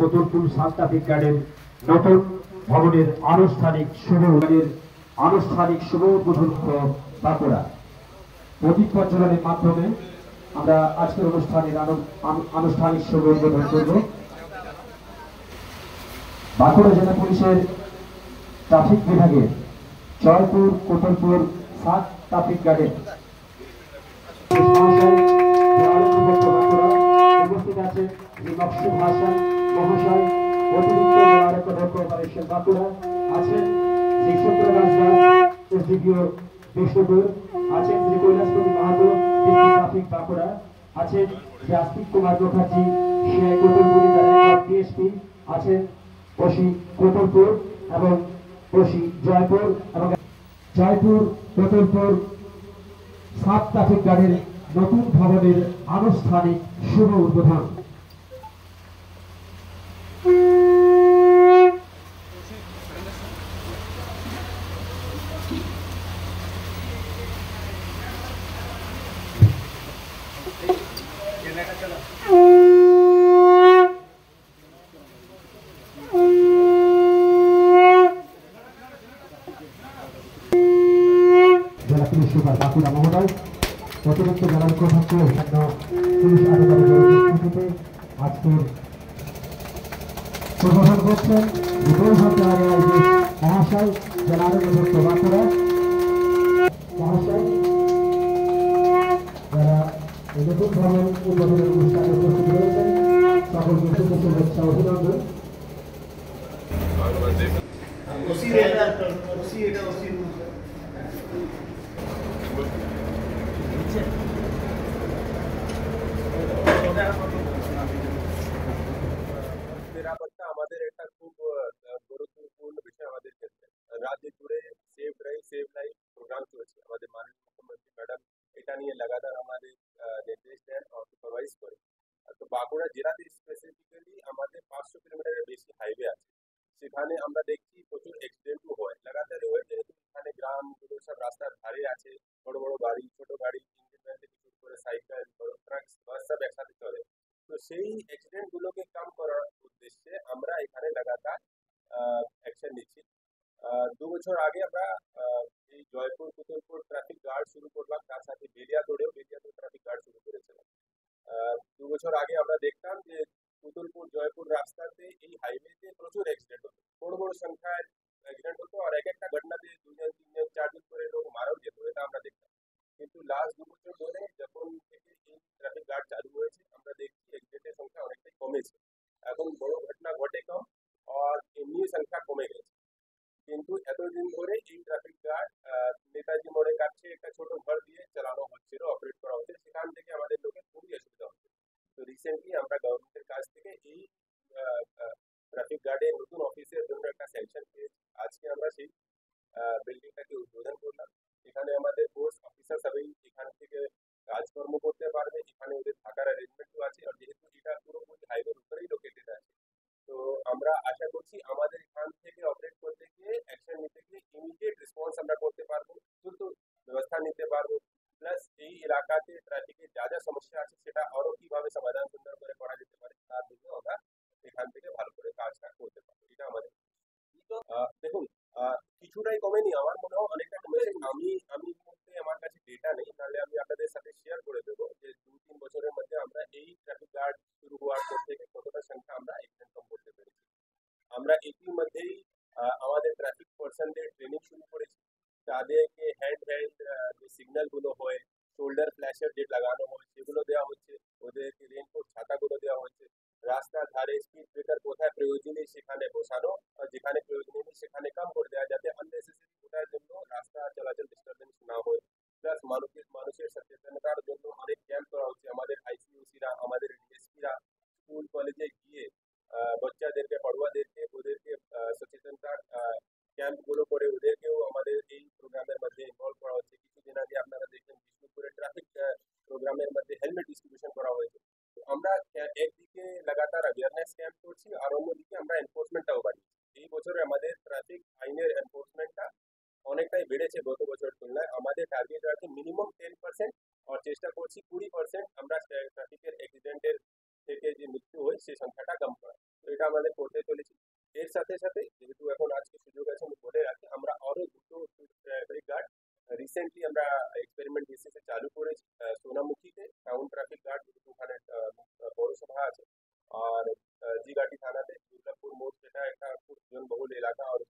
Kotulpur sub traffic গার্ডের নতুন ভবনের আনুষ্ঠানিক শুভ উদ্বোধন বাঁকুড়া প্রতীক প্রজ্বলনের মাধ্যমে আমরা আজকের অনুষ্ঠানের আনুষ্ঠানিক শুভ উদ্বোধন করব। বাঁকুড়া জেলা পুলিশের ট্রাফিক বিভাগের জয়পুর কোতুলপুর সাব ট্রাফিক গার্ডের উপস্থিত আছে মকসুদ হাসান মহাশয়, অতিরিক্ত অপারেশন বাঁকুড়া আছেন শ্রী সুপ্রভাস দাস এসডিপিও বিষ্ণুপুর, আছেন শ্রী কৈলাসপতি মাহাতো ট্রাফিক বাঁকুড়া, আছেন শ্রী আস্তিক কুমার মুখার্জি কোতুলপুর ডিএসপি, আছেন ওসি কোতুলপুর এবং ওসি জয়পুর এবং জয়পুর কোতুলপুর সাব ট্রাফিক গার্ডের নতুন ভবনের আনুষ্ঠানিক শুভ উদ্বোধন। জেলা পুলিশ সুপার বাঁকুড়া মহোদয়, অতিরিক্ত জেলা কর্তৃপক্ষ অন্যান্য পুলিশ আধিকারিকের উপস্থিতিতে আজকের প্রদর্শন করছেন মহাশয়, জেলা অধ্যক্ষ বাঁকুড়া মহাশয়, যারা এই নতুন ভবন উদ্বোধনের অনুষ্ঠানে উপস্থিত রয়েছেন সকলকে শুভেচ্ছা অভিনন্দন। নিরাপত্তা আমাদের একটা খুব গুরুত্বপূর্ণ বিষয় আমাদের ক্ষেত্রে। রাজ্য জুড়ে save drive save life programme চলছে। আমাদের মাননীয় মুখ্যমন্ত্রী ম্যাডাম এটা নিয়ে লাগাতার আমাদের নির্দেশ দেন আর সুপারভাইজ করে। তো বাঁকুড়া জেলাতে স্পেসিফিক্যালি আমাদের 500 কিলোমিটারের বেশি হাইওয়ে আছে। সেখানে আমরা দেখছি প্রচুর অ্যাক্সিডেন্টও হয়, লাগাতার হয়, যেহেতু এখানে গ্রামগুলো সব রাস্তার ধারে আছে, বড় বড় গাড়ি, ছোট গাড়ি, ইঞ্জিন ভ্যান থেকে শুরু করে সাইকেল, বড় ট্রাক, বাস সব একসাথে চলে। তো সেই অ্যাক্সিডেন্ট গুলোকে কম করার উদ্দেশ্যে আমরা এখানে লাগাতার অ্যাকশন নিচ্ছি। 2 বছর আগে আমরা এই জয়পুর কোতুলপুর ট্রাফিক গার্ড শুরু করলাম, তার সাথে বেলিয়াতোড় ট্রাফিক গার্ড শুরু করেছিলাম। 2 বছর আগে আমরা দেখতাম যে কোতুলপুর জয়পুর রাস্তাতে এই হাইওয়েতে প্রচুর অ্যাক্সিডেন্ট হতো, বড় বড় সংখ্যায় অ্যাক্সিডেন্ট হতো, আর এক একটা ঘটনাতে 2 জন 3 জন 4 জন করে লোক মারাও যেত, এটা আমরা দেখতাম। কিন্তু লাস্ট 2 বছর ধরে যখন থেকে এই ট্রাফিক গার্ড চালু হয়েছে, আমরা দেখছি অ্যাক্সিডেন্টের সংখ্যা অনেকটাই কমেছে। এখন বড় ঘটনা ঘটে কম আর এমনি সংখ্যা কমে গেছে। কিন্তু এতদিন ধরে এই ট্রাফিক গার্ড নেতাজি মোড়ের কাছে একটা ছোট ঘর দিয়ে চালানো হচ্ছিল, অপারেট করা হচ্ছে, সেখান থেকে আমাদের লোকের খুবই অসুবিধা হচ্ছে। তো রিসেন্টলি আমরা গভর্নমেন্টের কাছ থেকে এই ট্রাফিক গার্ডের নতুন অফিসের জন্য একটা স্যাংশন পেয়েছি। আজকে আমরা সেই বিল্ডিংটাকে উদ্বোধন করলাম। এখানে আমাদের ফোর্স অফিসার সবাই এখান থেকে কাজকর্ম করতে পারবে, এখানে ওদের থাকার অ্যারেঞ্জমেন্টও আছে, আর যেহেতু এটা পুরোপুরি হাইওয়ের উপরেই লোকেটেড আছে, তো আমরা আশা করছি আমাদের এখান থেকে অপারেট করতে গিয়ে অ্যাকশন নিতে গিয়ে ইমিডিয়েট রেসপন্স আমরা করতে পারবো, দ্রুত ব্যবস্থা নিতে পারবো। প্লাস এই এলাকাতে ট্রাফিকের যা যা সমস্যা আছে সেটা আরো কিভাবে সমাধান সুন্দর করে করা যেতে পারে তার জন্য আমরা এখান থেকে ভালো করে কাজটা করতে পারবো, এটা আমাদের। দেখুন, কিছুটাই কমেনি, আমার মনে হয় অনেকটা কমেছে। আমি মুহূর্তে আমার কাছে ডেটা নেই, তাহলে আমি আপনাদের সাথে শেয়ার করে দেবো যে 2-3 বছরের মধ্যে আমরা এই ট্রাফিক গার্ড শুরু হওয়ার পর থেকে কতটা সংখ্যা আমরা এক্সটেন্ড কম করতে পেরেছি। আমরা ইতিমধ্যেই আমাদের ট্রাফিক পার্সনদের ট্রেনিং শুরু করেছি, তাদেরকে হ্যান্ড যে সিগন্যাল গুলো হয়, শোল্ডার ফ্ল্যাশার যে লাগানো হয় সেগুলো দেওয়া হচ্ছে, ওদেরকে রেইনকোট ছাতাগুলো দেওয়া হচ্ছে, রাস্তার ধারে স্পিড ব্রেকার কোথায় প্রয়োজনীয় সেখানে বসানো, আর যেখানে প্রয়োজনীয় নেই সেখানে কম করে দেওয়া, যাতে আননেসেসারি ওটার জন্য রাস্তা চলাচল ডিস্টারবেন্স না হয়। প্লাস মানুষের সচেতনতার জন্য অনেক ক্যাম্প করা হচ্ছে। আমাদের আইসিওসিরা, আমাদের ডিএসপিরা স্কুল কলেজে গিয়ে বাচ্চাদেরকে, পড়ুয়াদেরকে, ওদেরকে সচেতনতার ক্যাম্পগুলো করে ওদেরকেও আমাদের এই প্রোগ্রামের মধ্যে ইনভলভ করা হচ্ছে। কিছুদিন আগে আপনারা দেখবেন বিষ্ণুপুরে ট্রাফিক প্রোগ্রামের মধ্যে হেলমেট ডিস্ট্রিবিউশন করা হয়েছে। তো আমরা একদিকে লাগাতার অ্যাওয়ারনেস ক্যাম্প করছি, আর অন্যদিকে আমরা এনফোর্সমেন্টটাও বাড়িয়েছি। এই বছরে আমাদের ট্রাফিক আইনের এনফোর্সমেন্টটা অনেকটাই বেড়েছে গত বছরের তুলনায়। আমাদের টার্গেট আছে মিনিমাম 10%, আর চেষ্টা করছি 20% আমরা ট্রাফিকের অ্যাক্সিডেন্টের থেকে যে মৃত্যু হয় সেই সংখ্যাটা কম করা। তো এটা যেটা আমাদের করতে চলেছি। এর সাথে সাথে যেহেতু এখন আজকে সুযোগ আছে আমি বলে রাখি, আমরা আরো দুটো ট্রাফিক গার্ড রিসেন্টলি আমরা এক্সপেরিমেন্ট বেসিসে চালু করেছি। সোনামুখীতে টাউন ট্রাফিক গার্ড, যেহেতু ওখানে পৌরসভা আছে, আর জিগাটি থানাতে দুর্গাপুর মোড়, যেটা একটা খুব জনবহুল এলাকা আর